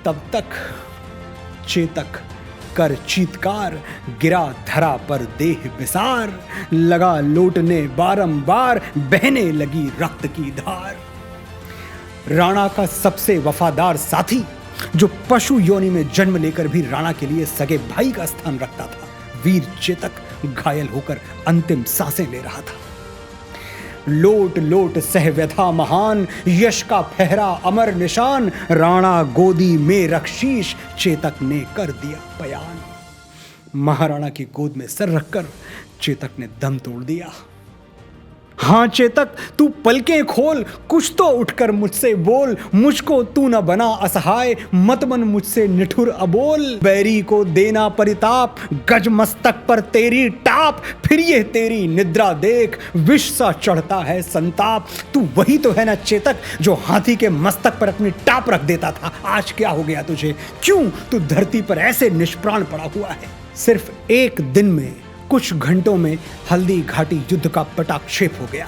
तब तक चेतक कर चीत्कार, गिरा धरा पर देह बिसार, लगा लौटने बारंबार, बहने लगी रक्त की धार। राणा का सबसे वफादार साथी, जो पशु योनि में जन्म लेकर भी राणा के लिए सगे भाई का स्थान रखता था, वीर चेतक घायल होकर अंतिम सांसें ले रहा था। लोट लोट सह व्यथा महान, यश का फहरा अमर निशान, राणा गोदी में रखशीश, चेतक ने कर दिया बयान। महाराणा की गोद में सर रखकर चेतक ने दम तोड़ दिया। हाँ चेतक, तू पलकें खोल, कुछ तो उठकर मुझसे बोल, मुझको तू न बना असहाय, मत बन मुझसे निठुर अबोल। बैरी को देना परिताप, गज मस्तक पर तेरी टाप, फिर ये तेरी निद्रा देख, विष सा चढ़ता है संताप। तू वही तो है ना चेतक, जो हाथी के मस्तक पर अपनी टाप रख देता था। आज क्या हो गया तुझे? क्यों तू धरती पर ऐसे निष्प्राण पड़ा हुआ है? सिर्फ एक दिन में, कुछ घंटों में हल्दी घाटी युद्ध का पटाक्षेप हो गया।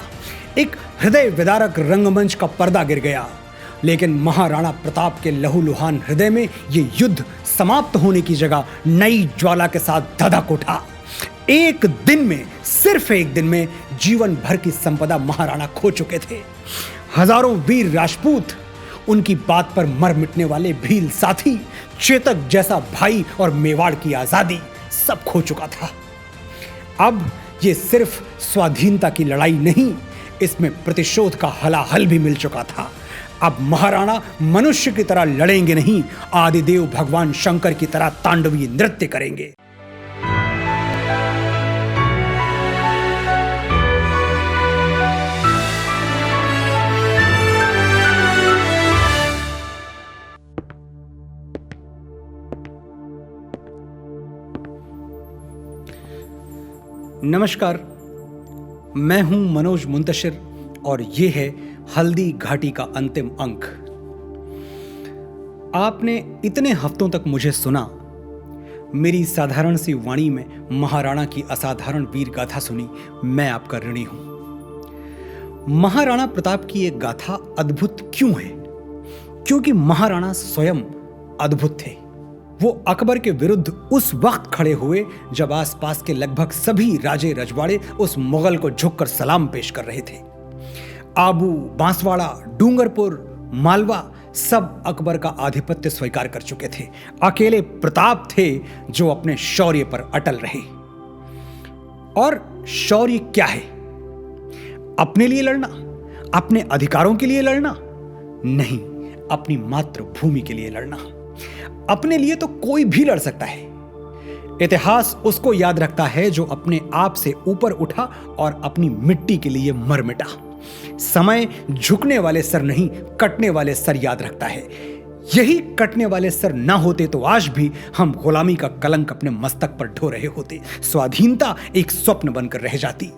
एक हृदय विदारक रंगमंच का पर्दा गिर गया। लेकिन महाराणा प्रताप के लहूलुहान हृदय में ये युद्ध समाप्त होने की जगह नई ज्वाला के साथ धधक उठा। एक दिन में, सिर्फ एक दिन में जीवन भर की संपदा महाराणा खो चुके थे। हजारों वीर राजपूत, उनकी बात पर मर मिटने वाले भील साथी, चेतक जैसा भाई और मेवाड़ की आजादी, सब खो चुका था। अब ये सिर्फ स्वाधीनता की लड़ाई नहीं, इसमें प्रतिशोध का हलाहल भी मिल चुका था। अब महाराणा मनुष्य की तरह लड़ेंगे नहीं, आदिदेव भगवान शंकर की तरह तांडवी नृत्य करेंगे। नमस्कार, मैं हूं मनोज मुंतशिर और ये है हल्दी घाटी का अंतिम अंक। आपने इतने हफ्तों तक मुझे सुना, मेरी साधारण सी वाणी में महाराणा की असाधारण वीर गाथा सुनी। मैं आपका ऋणी हूं। महाराणा प्रताप की एक गाथा अद्भुत क्यों है? क्योंकि महाराणा स्वयं अद्भुत थे। वो अकबर के विरुद्ध उस वक्त खड़े हुए जब आसपास के लगभग सभी राजे रजवाड़े उस मुगल को झुककर सलाम पेश कर रहे थे। आबू, बांसवाड़ा, डूंगरपुर, मालवा सब अकबर का आधिपत्य स्वीकार कर चुके थे। अकेले प्रताप थे जो अपने शौर्य पर अटल रहे। और शौर्य क्या है? अपने लिए लड़ना, अपने अधिकारों के लिए लड़ना? नहीं, अपनी मातृभूमि के लिए लड़ना। अपने लिए तो कोई भी लड़ सकता है। इतिहास उसको याद रखता है जो अपने आप से ऊपर उठा और अपनी मिट्टी के लिए मर मिटा। समय झुकने वाले सर नहीं, कटने वाले सर याद रखता है। यही कटने वाले सर ना होते तो आज भी हम गुलामी का कलंक अपने मस्तक पर ढो रहे होते। स्वाधीनता एक स्वप्न बनकर रह जाती।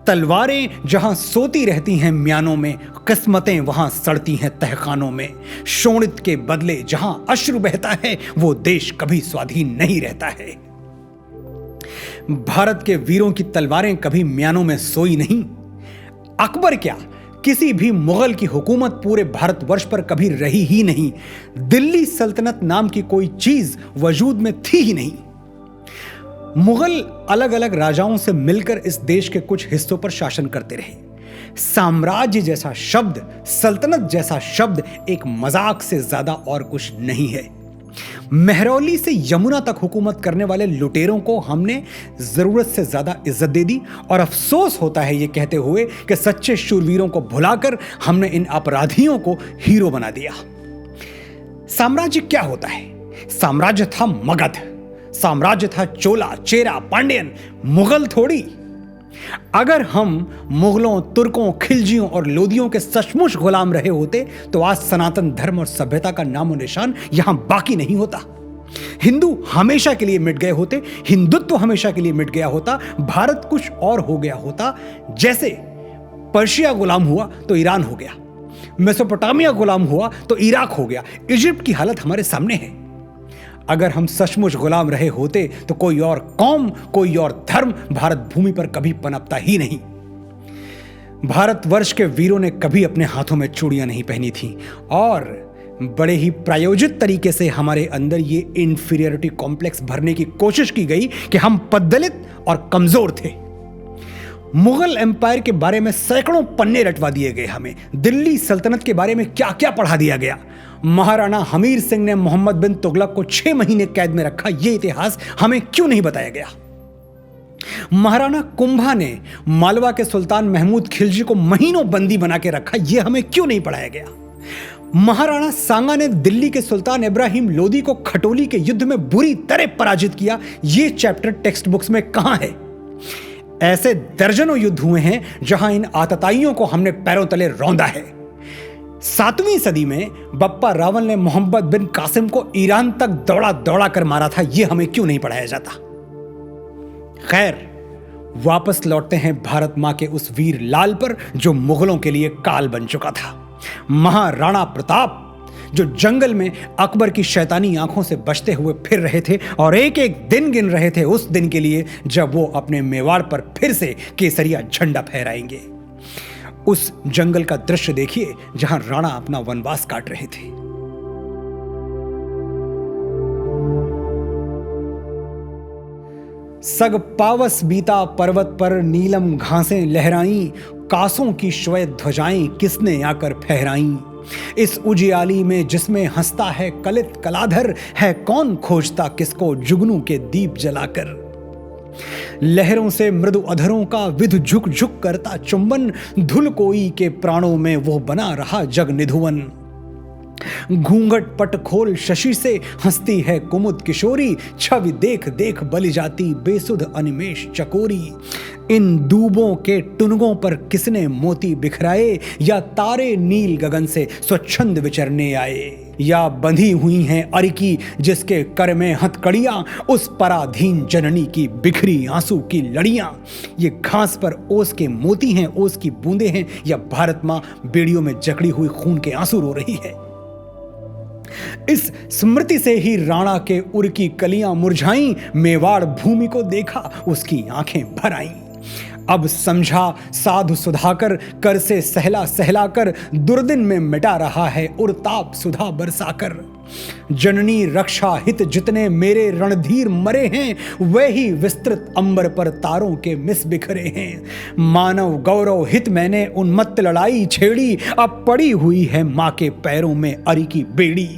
तलवारें जहां सोती रहती हैं म्यानों में, किस्मतें वहां सड़ती हैं तहखानों में। शोणित के बदले जहां अश्रु बहता है, वो देश कभी स्वाधीन नहीं रहता है। भारत के वीरों की तलवारें कभी म्यानों में सोई नहीं। अकबर क्या, किसी भी मुगल की हुकूमत पूरे भारतवर्ष पर कभी रही ही नहीं। दिल्ली सल्तनत नाम की कोई चीज वजूद में थी ही नहीं। मुगल अलग अलग राजाओं से मिलकर इस देश के कुछ हिस्सों पर शासन करते रहे। साम्राज्य जैसा शब्द, सल्तनत जैसा शब्द एक मजाक से ज्यादा और कुछ नहीं है। महरौली से यमुना तक हुकूमत करने वाले लुटेरों को हमने जरूरत से ज्यादा इज्जत दे दी और अफसोस होता है ये कहते हुए कि सच्चे शूरवीरों को भुलाकर हमने इन अपराधियों को हीरो बना दिया। साम्राज्य क्या होता है? साम्राज्य था मगध, साम्राज्य था चोला, चेरा, पांड्यन, मुगल थोड़ी। अगर हम मुगलों, तुर्कों, खिलजियों और लोदियों के सचमुच गुलाम रहे होते तो आज सनातन धर्म और सभ्यता का नामो निशान यहां बाकी नहीं होता। हिंदू हमेशा के लिए मिट गए होते, हिंदुत्व हमेशा के लिए मिट गया होता, भारत कुछ और हो गया होता। जैसे पर्शिया गुलाम हुआ तो ईरान हो गया, मेसोपोटामिया गुलाम हुआ तो इराक हो गया। इजिप्ट की हालत हमारे सामने है। अगर हम सचमुच गुलाम रहे होते तो कोई और कौम, कोई और धर्म भारत भूमि पर कभी पनपता ही नहीं। भारतवर्ष के वीरों ने कभी अपने हाथों में चूड़ियां नहीं पहनी थी और बड़े ही प्रायोजित तरीके से हमारे अंदर ये इंफीरियरिटी कॉम्प्लेक्स भरने की कोशिश की गई कि हम पद्दलित और कमजोर थे। मुगल एम्पायर के बारे में सैकड़ों पन्ने रटवा दिए गए हमें। दिल्ली सल्तनत के बारे में क्या क्या पढ़ा दिया गया। महाराणा हमीर सिंह ने मोहम्मद बिन तुगलक को 6 महीने कैद में रखा, यह इतिहास हमें क्यों नहीं बताया गया। महाराणा कुंभा ने मालवा के सुल्तान महमूद खिलजी को महीनों बंदी बना के रखा, यह हमें क्यों नहीं पढ़ाया गया। महाराणा सांगा ने दिल्ली के सुल्तान इब्राहिम लोदी को खटोली के युद्ध में बुरी तरह पराजित किया, यह चैप्टर टेक्स्ट बुक्स में कहां है। ऐसे दर्जनों युद्ध हुए हैं जहां इन आतताइयों को हमने पैरों तले रौंदा है। 7वीं सदी में बप्पा रावल ने मोहम्मद बिन कासिम को ईरान तक दौड़ा दौड़ा कर मारा था, यह हमें क्यों नहीं पढ़ाया जाता। खैर, वापस लौटते हैं भारत मां के उस वीर लाल पर जो मुगलों के लिए काल बन चुका था। महाराणा प्रताप, जो जंगल में अकबर की शैतानी आंखों से बचते हुए फिर रहे थे और एक एक दिन गिन रहे थे उस दिन के लिए जब वो अपने मेवाड़ पर फिर से केसरिया झंडा फहराएंगे। उस जंगल का दृश्य देखिए जहां राणा अपना वनवास काट रहे थे। सग पावस बीता पर्वत पर नीलम घासें लहराई, कासों की श्वेत ध्वजाएं किसने आकर फहराई। इस उजियाली में जिसमें हंसता है कलित कलाधर, है कौन खोजता किसको जुगनू के दीप जलाकर। लहरों से मृदु अधरों का विधु झुक झुक करता चुंबन, धुल कोई के प्राणों में वो बना रहा जग निधुवन। घूंघट पट खोल शशि से हंसती है कुमुद किशोरी, छवि देख देख बलि जाती बेसुध अनिमेष चकोरी। इन दूबों के टुनगों पर किसने मोती बिखराए, या तारे नील गगन से स्वच्छंद विचरने आए। या बंधी हुई हैं अरिकी जिसके कर में हथकड़ियां, उस पराधीन जननी की बिखरी आंसू की लड़ियां। ये घास पर ओस के मोती हैं, ओस की बूंदे हैं, या भारत मां बेड़ियों में जकड़ी हुई खून के आंसू रो रही है। इस स्मृति से ही राणा के उर की कलियां मुरझाई, मेवाड़ भूमि को देखा उसकी आंखें भर आईं। अब समझा साधु सुधाकर, कर से सहला सहलाकर दुर्दिन में मिटा रहा है उरताप सुधा बरसाकर। जननी रक्षा हित जितने मेरे रणधीर मरे हैं, वही विस्तृत अंबर पर तारों के मिस बिखरे हैं। मानव गौरव हित मैंने उन्मत्त लड़ाई छेड़ी, अब पड़ी हुई है मां के पैरों में अरी की बेड़ी।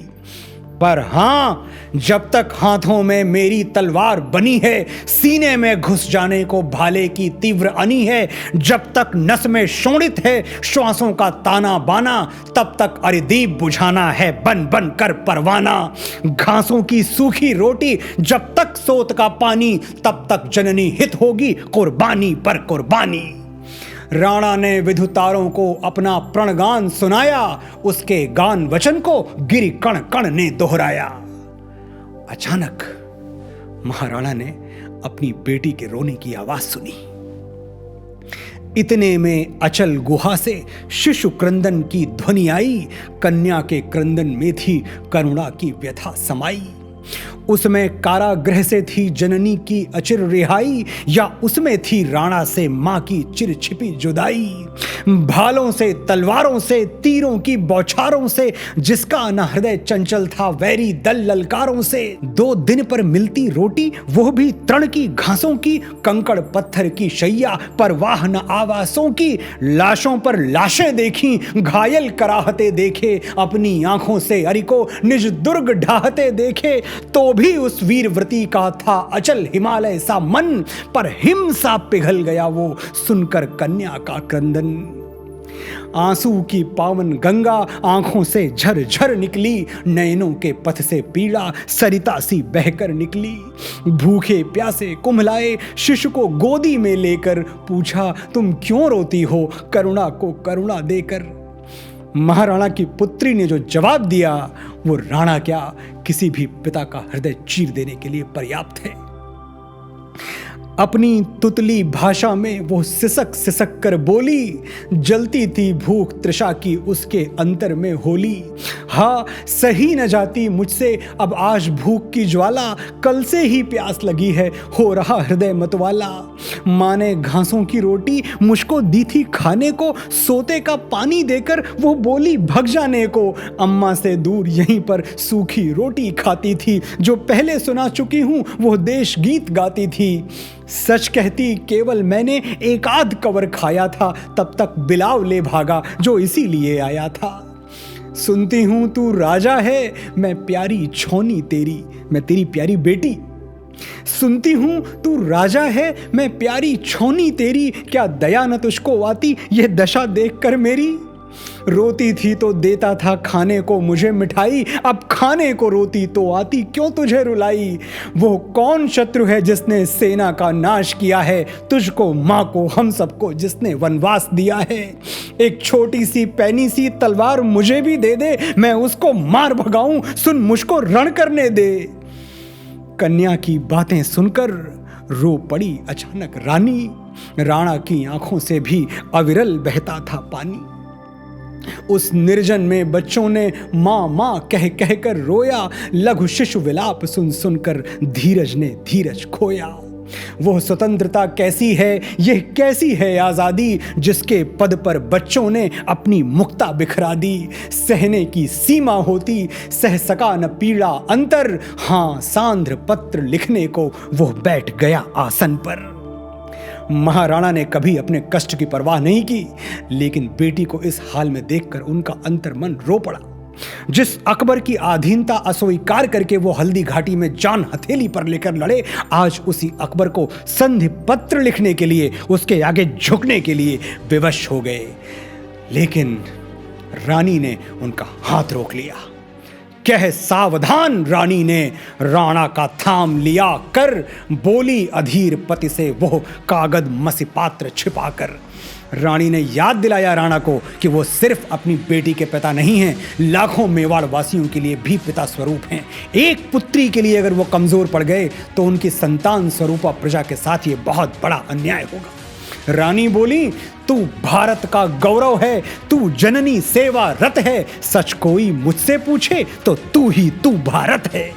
पर हां, जब तक हाथों में मेरी तलवार बनी है, सीने में घुस जाने को भाले की तीव्र अनी है। जब तक नस में शोणित है श्वासों का ताना बाना, तब तक अरिदीप बुझाना है बन बन कर परवाना। घासों की सूखी रोटी जब तक सोत का पानी, तब तक जननी हित होगी कुर्बानी पर कुर्बानी। राणा ने विधुतारों को अपना प्रणगान सुनाया, उसके गान वचन को गिरि कण कण ने दोहराया। अचानक महाराणा ने अपनी बेटी के रोने की आवाज सुनी। इतने में अचल गुहा से शिशु क्रंदन की ध्वनि आई, कन्या के क्रंदन में थी करुणा की व्यथा समाई। उसमें कारागृह से थी जननी की अचिर रिहाई, या उसमें थी राणा से मां की चिर छिपी जुदाई। भालों से तलवारों से तीरों की बौछारों से, जिसका न हृदय चंचल था वैरी दल ललकारों से। 2 दिन पर मिलती रोटी वो भी तृण की घासों की, कंकड़ पत्थर की शैया परवाह न आवासों की। लाशों पर लाशें देखी, घायल कराहते देखे, अपनी आंखों से अरि को निज दुर्ग ढाहते देखे। तो भी उस वीरव्रती का था अचल हिमालय सा मन, पर हिम सा पिघल गया वो सुनकर कन्या का क्रंदन। आंसू की पावन गंगा आंखों से झरझर निकली, नयनों के पथ से पीड़ा सरिता सी बहकर निकली। भूखे प्यासे कुम्हलाए शिशु को गोदी में लेकर, पूछा तुम क्यों रोती हो करुणा को करुणा देकर। महाराणा की पुत्री ने जो जवाब दिया, वो राणा क्या किसी भी पिता का हृदय चीर देने के लिए पर्याप्त है। अपनी तुतली भाषा में वो सिसक सिसक कर बोली, जलती थी भूख तृषा की उसके अंतर में होली। हाँ, सही न जाती मुझसे अब आज भूख की ज्वाला, कल से ही प्यास लगी है हो रहा हृदय मतवाला। माँ ने घासों की रोटी मुझको दी थी खाने को, सोते का पानी देकर वो बोली भग जाने को। अम्मा से दूर यहीं पर सूखी रोटी खाती थी, जो पहले सुना चुकी हूँ वो देश गीत गाती थी। सच कहती केवल मैंने एक आध कवर खाया था, तब तक बिलाव ले भागा जो इसीलिए आया था। सुनती हूं तू राजा है, मैं प्यारी छौनी तेरी, मैं तेरी प्यारी बेटी। सुनती हूं तू राजा है, मैं प्यारी छौनी तेरी, क्या दया न तुझको आती ये दशा देखकर मेरी। रोती थी तो देता था खाने को मुझे मिठाई, अब खाने को रोती तो आती क्यों तुझे रुलाई। वो कौन शत्रु है जिसने सेना का नाश किया है, तुझको माँ को हम सबको जिसने वनवास दिया है। एक छोटी सी पैनी सी तलवार मुझे भी दे दे, मैं उसको मार भगाऊं, सुन मुझको रण करने दे। कन्या की बातें सुनकर रो पड़ी अचानक रानी, राणा की आंखों से भी अविरल बहता था पानी। उस निर्जन में बच्चों ने माँ माँ कह कह कर रोया, लघु शिशु विलाप सुन सुनकर धीरज ने धीरज खोया। वो स्वतंत्रता कैसी है, यह कैसी है आजादी, जिसके पद पर बच्चों ने अपनी मुक्ता बिखरा दी। सहने की सीमा होती, सह सका न पीड़ा अंतर, हाँ सांद्र पत्र लिखने को वो बैठ गया आसन पर। महाराणा ने कभी अपने कष्ट की परवाह नहीं की, लेकिन बेटी को इस हाल में देखकर उनका अंतर्मन रो पड़ा। जिस अकबर की अधीनता अस्वीकार करके वो हल्दी घाटी में जान हथेली पर लेकर लड़े, आज उसी अकबर को संधि पत्र लिखने के लिए, उसके आगे झुकने के लिए विवश हो गए। लेकिन रानी ने उनका हाथ रोक लिया। कह सावधान रानी ने राणा का थाम लिया कर, बोली अधीर पति से वो कागज मसी पात्र छिपाकर। रानी ने याद दिलाया राणा को कि वो सिर्फ अपनी बेटी के पिता नहीं हैं, लाखों मेवाड़ वासियों के लिए भी पिता स्वरूप हैं। एक पुत्री के लिए अगर वो कमजोर पड़ गए तो उनकी संतान स्वरूपा प्रजा के साथ ये बहुत बड़ा अन्याय होगा। रानी बोली, तू भारत का गौरव है, तू जननी सेवा रत है, सच कोई मुझसे पूछे तो तू भारत है।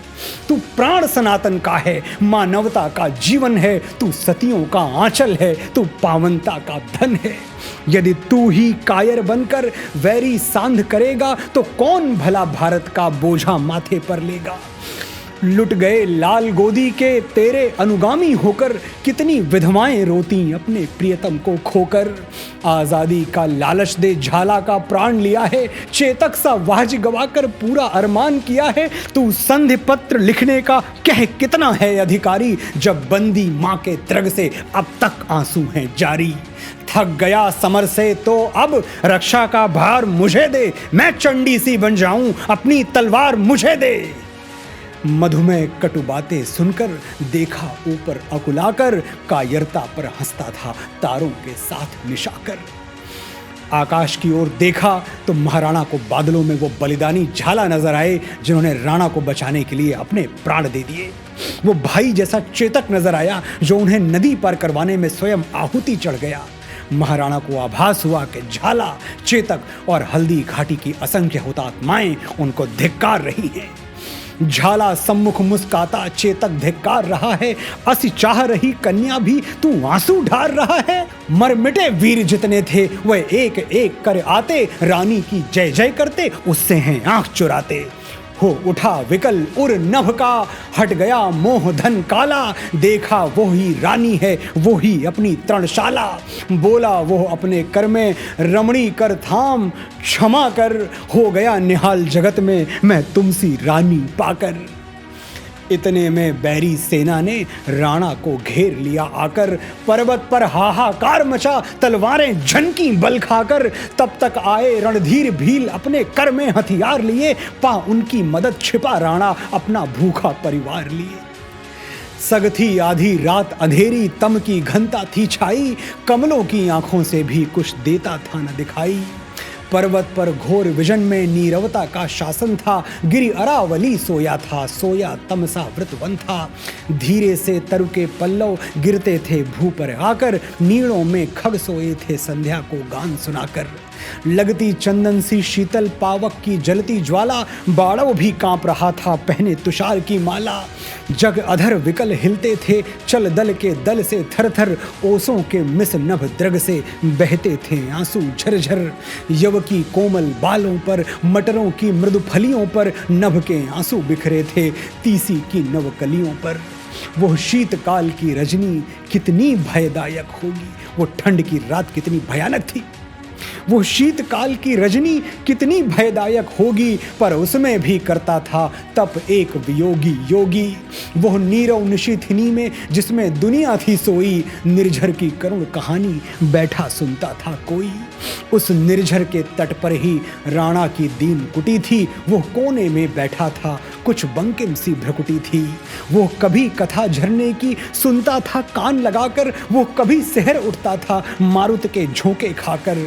तू प्राण सनातन का है, मानवता का जीवन है, तू सतियों का आंचल है, तू पावनता का धन है। यदि तू ही कायर बनकर वैरी सांध करेगा तो कौन भला भारत का बोझा माथे पर लेगा। लुट गए लाल गोदी के तेरे अनुगामी होकर, कितनी विधवाएं रोती अपने प्रियतम को खोकर। आजादी का लालच दे झाला का प्राण लिया है, चेतक सा वाज गवाकर पूरा अरमान किया है। तू संधि पत्र लिखने का कह कितना है अधिकारी, जब बंदी माँ के द्रग से अब तक आंसू हैं जारी। थक गया समर से तो अब रक्षा का भार मुझे दे, मैं चंडी सी बन जाऊं, अपनी तलवार मुझे दे। मधुमेह कटु बातें सुनकर देखा ऊपर अकुलाकर, कायरता पर हंसता था तारों के साथ मिशाकर। आकाश की ओर देखा तो महाराणा को बादलों में वो बलिदानी झाला नजर आए, जिन्होंने राणा को बचाने के लिए अपने प्राण दे दिए। वो भाई जैसा चेतक नजर आया जो उन्हें नदी पार करवाने में स्वयं आहुति चढ़ गया। महाराणा को आभास हुआ कि झाला, चेतक और हल्दी घाटी की असंख्य हुतात्माएं उनको धिक्कार रही हैं। झाला सम्मुख मुस्काता चेतक धिक्कार रहा है, असी चाह रही कन्या भी तू आंसू ढार रहा है। मर मिटे वीर जितने थे वह एक एक कर आते, रानी की जय जय करते उससे हैं आंख चुराते। हो उठा विकल उर नभ का, हट गया मोह धन काला, देखा वो ही रानी है वो ही अपनी तरणशाला। बोला वो अपने कर में रमणी कर थाम, क्षमा कर हो गया निहाल जगत में मैं तुमसी रानी पाकर। इतने में बैरी सेना ने राणा को घेर लिया आकर, पर्वत पर हाहाकार मचा तलवारें झनकी बल खाकर। तब तक आए रणधीर भील अपने कर में हथियार लिए, पा उनकी मदद छिपा राणा अपना भूखा परिवार लिए। सगथी आधी रात अंधेरी तम की घनता थी छाई, कमलों की आंखों से भी कुछ देता था न दिखाई। पर्वत पर घोर विजन में नीरवता का शासन था। गिरि अरावली सोया था, सोया तमसा व्रतवन था। धीरे से तरु के पल्लव गिरते थे भू पर आकर, नीड़ों में खग सोए थे संध्या को गान सुनाकर। लगती चंदन सी शीतल पावक की जलती ज्वाला, बाड़व भी कांप रहा था पहने तुषार की माला। जग अधर विकल हिलते थे चल दल के दल से, थर थर ओसों के मिस नभ द्रग से बहते थे आंसू झरझर। यव की कोमल बालों पर, मटरों की मृदु फलियों पर, नभ के आंसू बिखरे थे तीसी की नव कलियों पर। वो शीतकाल की रजनी कितनी भयदायक होगी, वो ठंड की रात कितनी भयानक थी। वो शीतकाल की रजनी कितनी भयदायक होगी, पर उसमें भी करता था तप एक वियोगी योगी। वो नीरव निशीथिनी में जिसमें दुनिया थी सोई, निर्झर की करुण कहानी बैठा सुनता था कोई। उस निर्झर के तट पर ही राणा की दीन कुटी थी, वो कोने में बैठा था कुछ बंकिम सी भ्रकुटी थी। वो कभी कथा झरने की सुनता था कान लगाकर, वो कभी सहर उठता था मारुत के झोंके खाकर।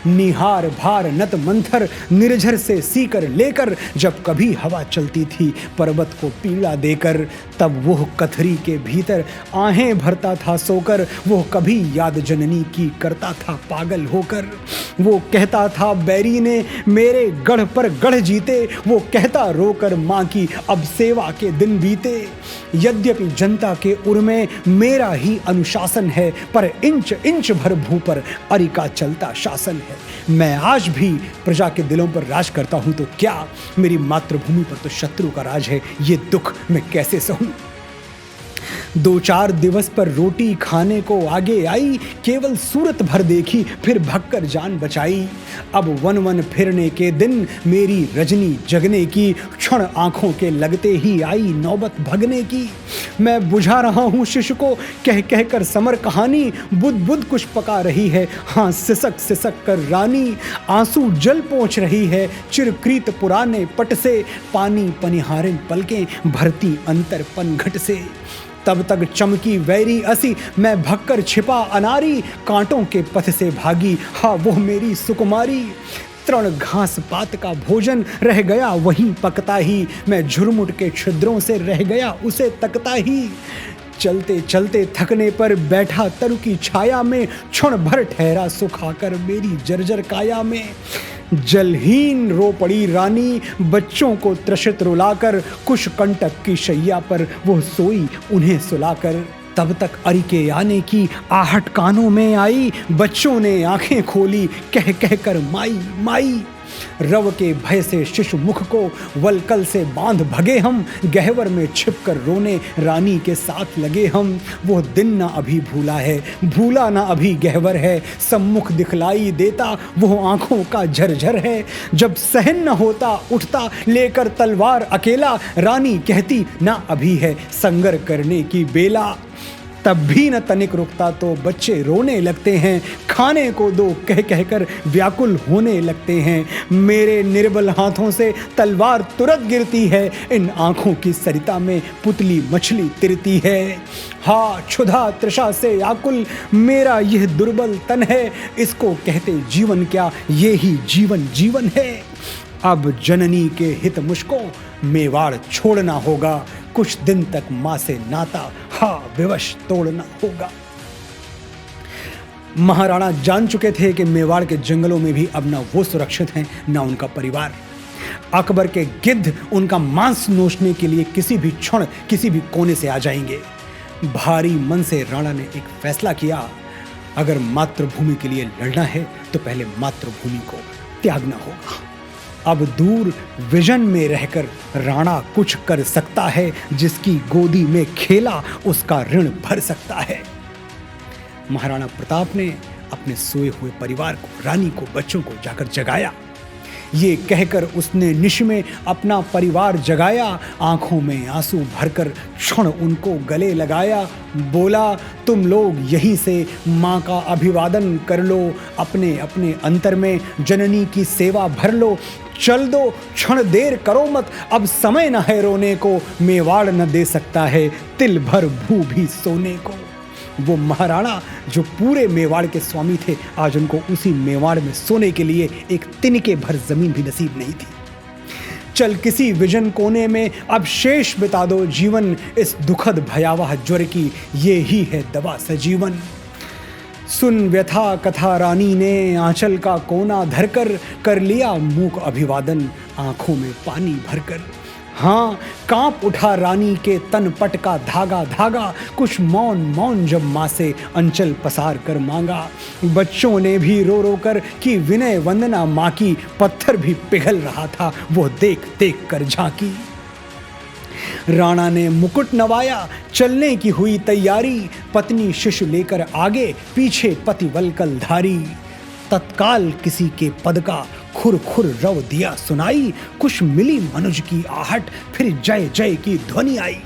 निहार भार नत मंथर निर्झर से सीकर लेकर, जब कभी हवा चलती थी पर्वत को पीड़ा देकर, तब वो कथरी के भीतर आहें भरता था सोकर। वो कभी याद जननी की करता था पागल होकर। वो कहता था बैरी ने मेरे गढ़ पर गढ़ जीते, वो कहता रोकर माँ की अब सेवा के दिन बीते। यद्यपि जनता के उर में मेरा ही अनुशासन है, पर इंच इंच भर भू पर अरि का चलता शासन है। मैं आज भी प्रजा के दिलों पर राज करता हूं, तो क्या मेरी मातृभूमि पर तो शत्रु का राज है। ये दुख मैं कैसे सहूं। 2-4 दिवस पर रोटी खाने को आगे आई, केवल सूरत भर देखी फिर भगकर जान बचाई। अब वन वन फिरने के दिन मेरी रजनी जगने की, क्षण आंखों के लगते ही आई नौबत भगने की। मैं बुझा रहा हूँ शिशु को कह कह कर समर कहानी, बुध बुध कुछ पका रही है हाँ सिसक सिसक कर रानी। आंसू जल पहुँच रही है चिरकृत पुराने पट से, पानी पनिहारिन पलकें भरती अंतर पनघट से। तब तक चमकी वैरी असी मैं भक्कर छिपा अनारी, कांटों के पथ से भागी हाँ वो मेरी सुकुमारी। तृण घास पात का भोजन रह गया वहीं पकता ही, मैं झुरमुट के छिद्रों से रह गया उसे तकता ही। चलते चलते थकने पर बैठा तरु की छाया में, क्षण भर ठहरा सुख आकर मेरी जर्जर काया में। जलहीन रो पड़ी रानी बच्चों को त्रसित रुलाकर, कुश कंटक की शैया पर वो सोई उन्हें सुलाकर। तब तक अरि के आने की आहट कानों में आई, बच्चों ने आंखें खोली कह कह कर माई माई। रव के भय से शिशु मुख को वलकल से बांध भगे हम, गहवर में छिपकर रोने रानी के साथ लगे हम। वो दिन ना अभी भूला है, भूला ना अभी गहवर है, सम्मुख दिखलाई देता वो आंखों का झरझर है। जब सहन न होता उठता लेकर तलवार अकेला, रानी कहती ना अभी है संगर करने की बेला। तब भी न तनिक रुकता तो बच्चे रोने लगते हैं, खाने को दो कह कहकर व्याकुल होने लगते हैं। मेरे निर्बल हाथों से तलवार तुरंत गिरती है, इन आंखों की सरिता में पुतली मछली तिरती है। हाँ क्षुधा तृषा से आकुल मेरा यह दुर्बल तन है, इसको कहते जीवन क्या ये ही जीवन जीवन है। अब जननी के हित मुझको मेवाड़ छोड़ना होगा, कुछ दिन तक माँ से नाता हाँ विवश तोड़ना होगा। महाराणा जान चुके थे कि मेवाड़ के जंगलों में भी अब ना वो सुरक्षित हैं ना उनका परिवार। अकबर के गिद्ध उनका मांस नोचने के लिए किसी भी क्षण किसी भी कोने से आ जाएंगे। भारी मन से राणा ने एक फैसला किया, अगर मातृभूमि के लिए लड़ना है तो पहले मातृभूमि को त्यागना होगा। अब दूर विजन में रहकर राणा कुछ कर सकता है, जिसकी गोदी में खेला उसका ऋण भर सकता है। महाराणा प्रताप ने अपने सोए हुए परिवार को, रानी को, बच्चों को जाकर जगाया। ये कहकर उसने निश में अपना परिवार जगाया, आंखों में आंसू भरकर क्षण उनको गले लगाया। बोला, तुम लोग यहीं से माँ का अभिवादन कर लो, अपने अपने अंतर में जननी की सेवा भर लो। चल दो, क्षण देर करो मत, अब समय न है रोने को, मेवाड़ न दे सकता है तिल भर भू भी सोने को। वो महाराणा जो पूरे मेवाड़ के स्वामी थे, आज उनको उसी मेवाड़ में सोने के लिए एक तिनके भर जमीन भी नसीब नहीं थी। चल किसी विजन कोने में अब शेष बिता दो जीवन, इस दुखद भयावह ज्वर की ये ही है दवा सजीवन। सुन व्यथा कथा रानी ने आंचल का कोना धरकर, कर लिया मूक अभिवादन आंखों में पानी भरकर। हाँ, कांप उठा रानी के तन पट का धागा धागा, कुछ मौन मौन जब माँ से अंचल पसार कर मांगा। बच्चों ने भी रो रो कर की विनय वंदना माँ की, पत्थर भी पिघल रहा था वो देख देख कर झांकी। राणा ने मुकुट नवाया, चलने की हुई तैयारी, पत्नी शिशु लेकर आगे पीछे पति वल्कलधारी। तत्काल किसी के पद का खुर खुर रव दिया सुनाई, कुछ मिली मनुज की आहट, फिर जय जय की ध्वनि आई।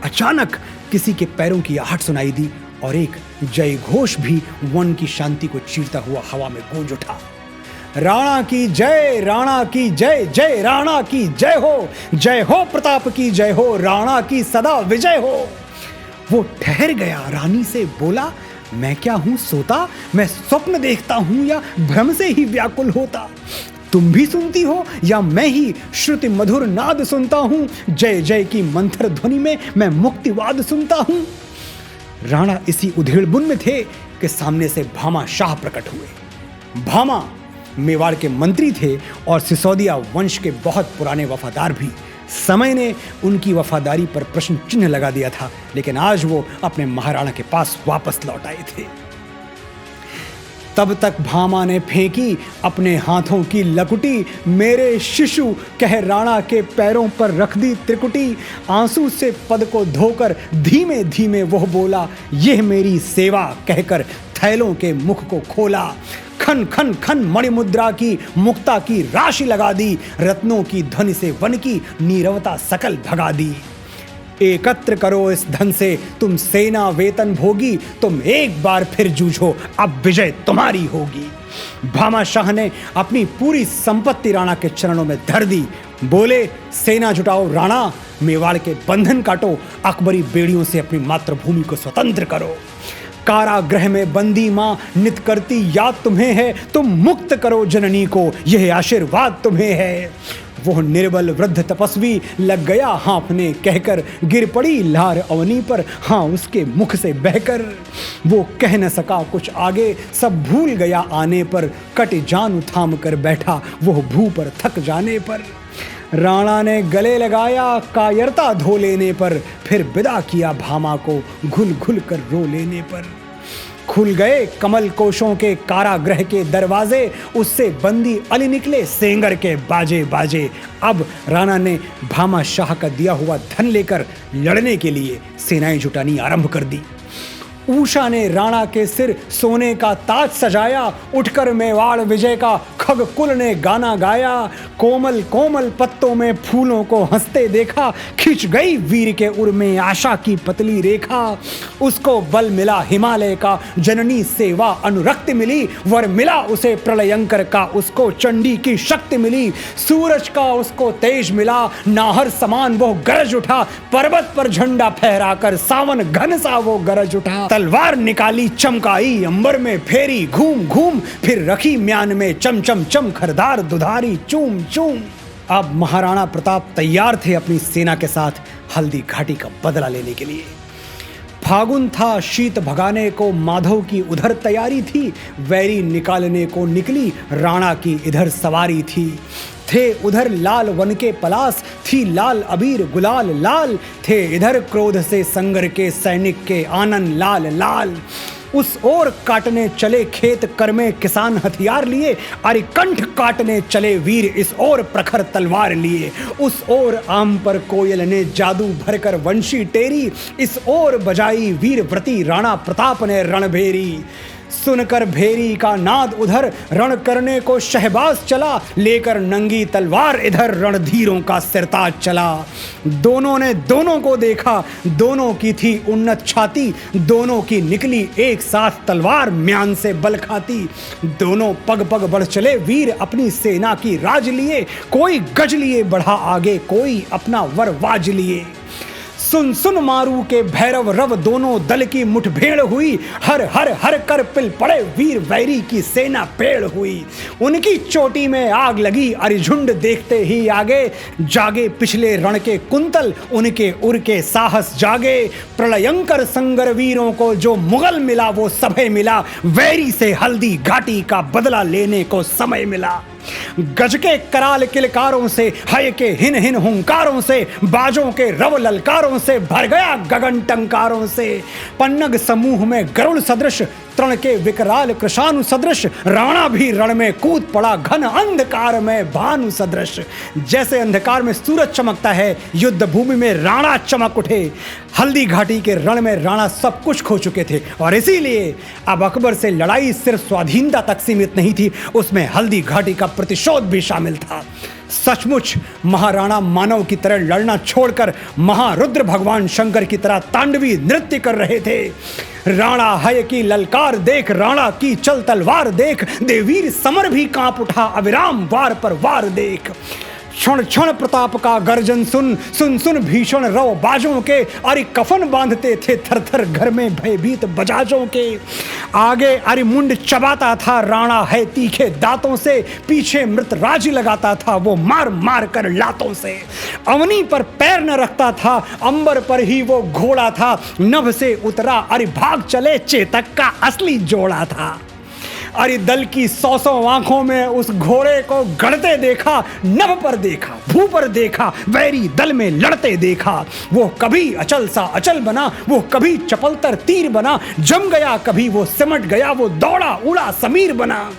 अचानक किसी के पैरों की आहट सुनाई दी और एक जय घोष भी वन की शांति को चीरता हुआ हवा में गूंज उठा। राणा की जय, राणा की जय, जय राणा की जय हो प्रताप की जय हो, राणा की सदा विजय हो। वो ठहर गया, रानी से बोला, मैं क्या हूं सोता, मैं स्वप्न देखता हूं या भ्रम से ही व्याकुल होता। तुम भी सुनती हो या मैं ही श्रुति मधुर नाद सुनता हूं, जय जय की मंथर ध्वनि में मैं मुक्तिवाद सुनता हूं। राणा इसी उधेड़बुन में थे कि सामने से भामा शाह प्रकट हुए। भामा मेवाड़ के मंत्री थे और सिसोदिया वंश के बहुत पुराने वफादार भी। समय ने उनकी वफादारी पर प्रश्न चिन्ह लगा दिया था, लेकिन आज वो अपने महाराणा के पास वापस लौट आए थे। तब तक भामा ने फेंकी अपने हाथों की लकुटी, मेरे शिशु कह राणा के पैरों पर रख दी त्रिकुटी। आंसू से पद को धोकर धीमे धीमे वह बोला, यह मेरी सेवा कहकर थैलों के मुख को खोला। खन खन खन मणिमुद्रा की मुक्ता की राशि लगा दी, रत्नों की ध्वनि से वन की नीरवता सकल भगा दी। एकत्र करो इस धन से तुम सेना वेतन भोगी, तुम एक बार फिर जूझो अब विजय तुम्हारी होगी। भामा शाह ने अपनी पूरी संपत्ति राणा के चरणों में धर दी। बोले, सेना जुटाओ राणा, मेवाड़ के बंधन काटो, अकबरी बेड़ियों से अपनी मातृभूमि को स्वतंत्र करो। कारागृह में बंदी माँ नित करती याद तुम्हें है, तुम मुक्त करो जननी को, यह आशीर्वाद तुम्हें है। वो निर्बल वृद्ध तपस्वी लग गया हाँफने, कहकर गिर पड़ी लार अवनी पर, हाँ उसके मुख से बहकर। वो कह न सका कुछ आगे, सब भूल गया आने पर, कट जान थाम कर बैठा वो भू पर थक जाने पर। राणा ने गले लगाया कायरता धो लेने पर, फिर विदा किया भामा को घुल घुल कर रो लेने पर। खुल गए कमल कोशों के कारागृह के दरवाजे, उससे बंदी अली निकले सेंगर के बाजे बाजे। अब राणा ने भामा शाह का दिया हुआ धन लेकर लड़ने के लिए सेनाएं जुटानी आरंभ कर दी। उषा ने राणा के सिर सोने का ताज सजाया, उठकर मेवाड़ विजय का खग कुल ने गाना गाया। कोमल कोमल पत्तों में फूलों को हंसते देखा, खिंच गई वीर के उर में आशा की पतली रेखा। उसको बल मिला हिमालय का, जननी सेवा अनुरक्त मिली, वर मिला उसे प्रलयंकर का, उसको चंडी की शक्ति मिली। सूरज का उसको तेज मिला, नाहर समान वो गरज उठा, पर्वत पर झंडा फहराकर सावन घन सा वो गरज उठा। तलवार निकाली चमकाई, अंबर में फेरी घूम घूम, फिर रखी म्यान में चम चम चम खरदार दुधारी चूम चूम। अब महाराणा प्रताप तैयार थे अपनी सेना के साथ हल्दी घाटी का बदला लेने के लिए। फागुन था, शीत भगाने को माधव की उधर तैयारी थी, वैरी निकालने को निकली राणा की इधर सवारी थी। थे उधर लाल वन के पलास, थी लाल अबीर गुलाल लाल, थे इधर क्रोध से संगर के सैनिक के आनन लाल लाल। उस ओर काटने चले खेत कर्मे किसान हथियार लिए, अरिकंठ काटने चले वीर इस ओर प्रखर तलवार लिए। उस ओर आम पर कोयल ने जादू भरकर वंशी टेरी, इस ओर बजाई वीर व्रती राणा प्रताप ने रणभेरी। सुनकर भेरी का नाद उधर रण करने को शहबाज चला, लेकर नंगी तलवार इधर रणधीरों का सिरताज चला। दोनों ने दोनों को देखा, दोनों की थी उन्नत छाती, दोनों की निकली एक साथ तलवार म्यान से बल खाती। दोनों पग पग बढ़ चले वीर अपनी सेना की राज लिए, कोई गज लिए बढ़ा आगे, कोई अपना वरवाज लिए। सुन सुन मारू के भैरव रव दोनों दल की मुठभेड़ हुई, हर हर हर कर पिल पड़े वीर वैरी की सेना पेड़ हुई। उनकी चोटी में आग लगी अरिझुंड देखते ही आगे, जागे पिछले रण के कुंतल उनके उर के साहस जागे। प्रलयंकर संगर वीरों को जो मुगल मिला वो सभे मिला, वैरी से हल्दी घाटी का बदला लेने को समय मिला। गज के कराल किलकारों से, हय के हिन हिन हुंकारों से, बाजों के रव ललकारों से भर गया गगन टंकारों से। पन्नग समूह में गरुड़ सदृश, तृण के विकराल कृशानु सदृश, राणा भी रण में कूद पड़ा घन अंधकार में भानु सदृश। जैसे अंधकार में सूरज चमकता है, युद्ध भूमि में राणा चमक उठे। हल्दी घाटी के रण में राणा सब कुछ खो चुके थे और इसीलिए अब अकबर से लड़ाई सिर्फ स्वाधीनता तक सीमित नहीं थी, उसमें हल्दी घाटी का प्रतिशोध भी शामिल था। सचमुच महाराणा मानव की तरह लड़ना छोड़कर महारुद्र भगवान शंकर की तरह तांडवी नृत्य कर रहे थे। राणा हय की ललकार देख, राणा की चल तलवार देख, देवीर समर भी कांप उठा अविराम वार पर वार देख। क्षण क्षण प्रताप का गर्जन सुन, सुन सुन भीषण रव बाजों के, अरे कफन बांधते थे थर थर घर में भयभीत बजाजों के। आगे अरे मुंड चबाता था राणा है तीखे दांतों से, पीछे मृत राज लगाता था वो मार मार कर लातों से। अवनी पर पैर न रखता था, अंबर पर ही वो घोड़ा था, नभ से उतरा अरे भाग चले चेतक का असली जोड़ा था। अरे दल की 100 आंखों में उस घोड़े को गढ़ते देखा, नभ पर देखा, भू पर देखा, वैरी दल में लड़ते देखा। वो कभी अचल सा अचल बना, वो कभी चपलतर तीर बना, जम गया कभी वो सिमट गया, वो दौड़ा उड़ा समीर बना।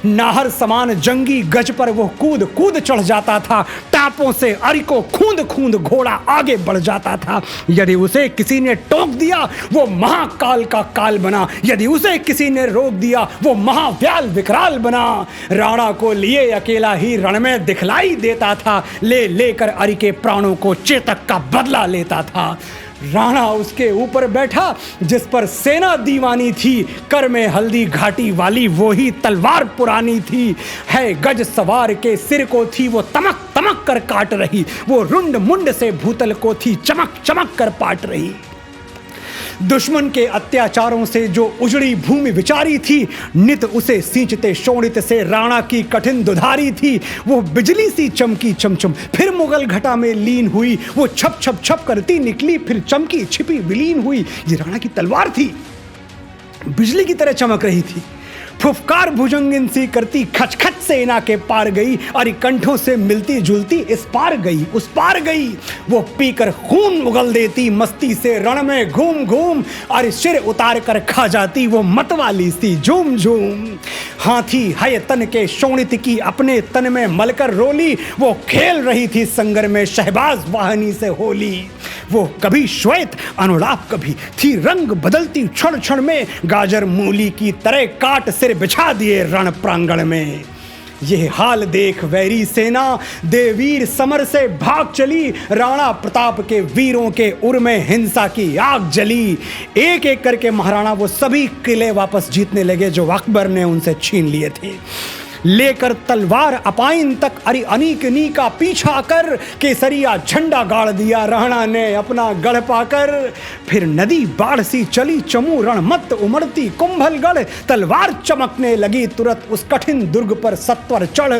नाहर समान जंगी गज पर वो कूद कूद चढ़ जाता था, टापों से अरि को खूंद खूंद घोड़ा आगे बढ़ जाता था। यदि उसे किसी ने टोक दिया वो महाकाल का काल बना, यदि उसे किसी ने रोक दिया वो महाव्याल विकराल बना। राणा को लिए अकेला ही रण में दिखलाई देता था, ले लेकर अरि के प्राणों को चेतक का बदला लेता था। राणा उसके ऊपर बैठा जिस पर सेना दीवानी थी, कर में हल्दी घाटी वाली वो ही तलवार पुरानी थी। है गज सवार के सिर को थी वो तमक तमक कर काट रही, वो रुंड मुंड से भूतल को थी चमक चमक कर पाट रही। दुश्मन के अत्याचारों से जो उजड़ी भूमि विचारी थी, नित उसे सींचते शोणित से राणा की कठिन दुधारी थी। वो बिजली सी चमकी चमचम फिर मुगल घटा में लीन हुई, वो छप छप छप करती निकली फिर चमकी छिपी विलीन हुई। ये राणा की तलवार थी, बिजली की तरह चमक रही थी। फुफकार भुजंगिन सी करती खच खच सेना के पार गई, और कंठों से मिलती जुलती इस पार गई उस पार गई। वो पीकर खून उगल देती मस्ती से रण में घूम घूम, और सिर उतार कर खा जाती वो मतवाली सी झूम झूम। हाथी हय तन के शोणित की अपने तन में मलकर रोली, वो खेल रही थी संगर में शहबाज वाहनी से होली। वो कभी श्वेत अनुलाप कभी थी रंग बदलती क्षण क्षण में, गाजर मूली की तरह काट सिर बिछा दिए रण प्रांगण में। यह हाल देख वैरी सेना देवीर समर से भाग चली, राणा प्रताप के वीरों के उर में हिंसा की आग जली। एक एक करके महाराणा वो सभी किले वापस जीतने लगे जो अकबर ने उनसे छीन लिए थे। लेकर तलवार अपाइन तक अरि अनीकनी का पीछा कर, केसरिया झंडा गाड़ दिया राणा ने अपना गढ़ पाकर। फिर नदी बाढ़ सी चली चमू रणमत उमड़ती कुंभलगढ़, तलवार चमकने लगी तुरंत उस कठिन दुर्ग पर सत्वर चढ़।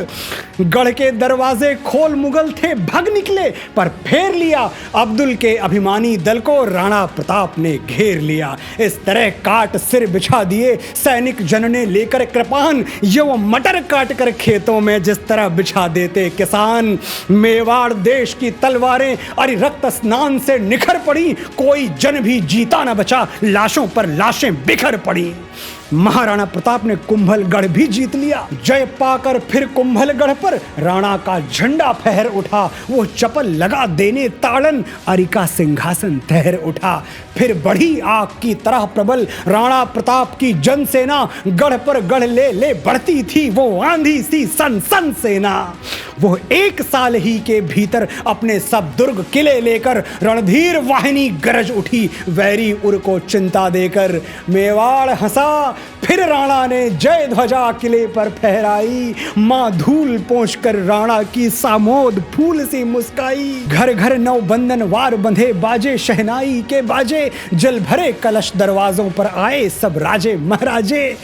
गढ़ के दरवाजे खोल मुगल थे भग निकले, पर फेर लिया अब्दुल के अभिमानी दल को राणा प्रताप ने घेर लिया। इस तरह काट सिर बिछा दिए सैनिक जन ने लेकर कृपान, यो मटर काट कर खेतों में जिस तरह बिछा देते किसान। मेवाड़ देश की तलवारें अरे रक्त स्नान से निखर पड़ी, कोई जन भी जीता न बचा, लाशों पर लाशें बिखर पड़ी। महाराणा प्रताप ने कुंभलगढ़ भी जीत लिया। जय पाकर फिर कुंभलगढ़ पर राणा का झंडा फहर उठा, वो चपल लगा देने ताड़न, अरि का सिंहासन तहर उठा। फिर बढ़ी आग की तरह प्रबल राणा प्रताप की जनसेना, गढ़ पर गढ़ ले ले बढ़ती थी वो आंधी सी सन सन सेना। वो 1 साल ही के भीतर अपने सब दुर्ग किले लेकर रणधीर वाहिनी गरज उठी वैरी उर को चिंता देकर। मेवाड़ हंसा फिर राणा ने जय ध्वजा किले पर फहराई। मां धूल पोंछ कर राणा की सामोद फूल सी मुस्काई। घर घर नौ बंधन वार बंधे बाजे शहनाई के बाजे। जल भरे कलश दरवाजों पर आए सब राजे महाराजे।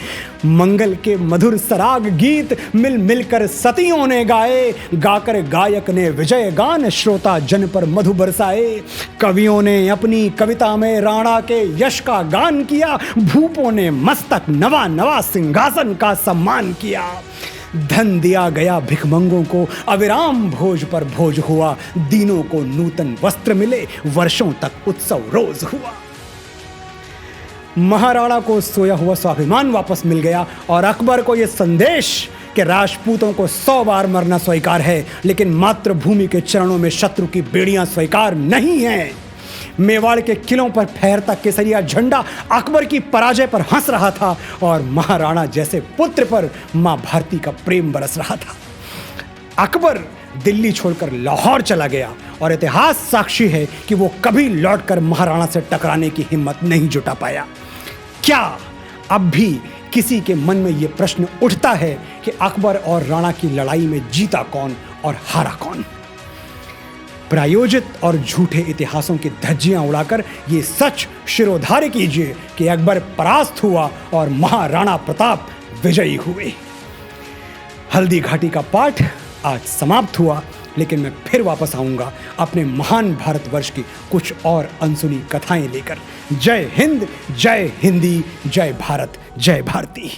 मंगल के मधुर सराग गीत मिल मिलकर सतियों ने गाए। गाकर गायक ने विजय गान श्रोता जन पर मधु बरसाए। कवियों ने अपनी कविता में राणा के यश का गान किया। भूपों ने मस्तक नवा नवा सिंहासन का सम्मान किया। धन दिया गया भिखमंगों को अविराम भोज पर भोज हुआ। दीनों को नूतन वस्त्र मिले वर्षों तक उत्सव रोज हुआ। महाराणा को सोया हुआ स्वाभिमान वापस मिल गया और अकबर को यह संदेश कि राजपूतों को 100 बार मरना स्वीकार है लेकिन मातृभूमि के चरणों में शत्रु की बेड़ियां स्वीकार नहीं है। मेवाड़ के किलों पर फहरता केसरिया झंडा अकबर की पराजय पर हंस रहा था और महाराणा जैसे पुत्र पर मां भारती का प्रेम बरस रहा था। अकबर दिल्ली छोड़कर लाहौर चला गया और इतिहास साक्षी है कि वो कभी लौटकर महाराणा से टकराने की हिम्मत नहीं जुटा पाया। क्या अब भी किसी के मन में यह प्रश्न उठता है कि अकबर और राणा की लड़ाई में जीता कौन और हारा कौन? प्रायोजित और झूठे इतिहासों की धज्जियां उड़ाकर ये सच शिरोधार्य कीजिए कि अकबर परास्त हुआ और महाराणा प्रताप विजयी हुए। हल्दी घाटी का पाठ आज समाप्त हुआ, लेकिन मैं फिर वापस आऊंगा अपने महान भारतवर्ष की कुछ और अनसुनी कथाएं लेकर। जय हिंद, जय हिंदी, जय भारत, जय भारती।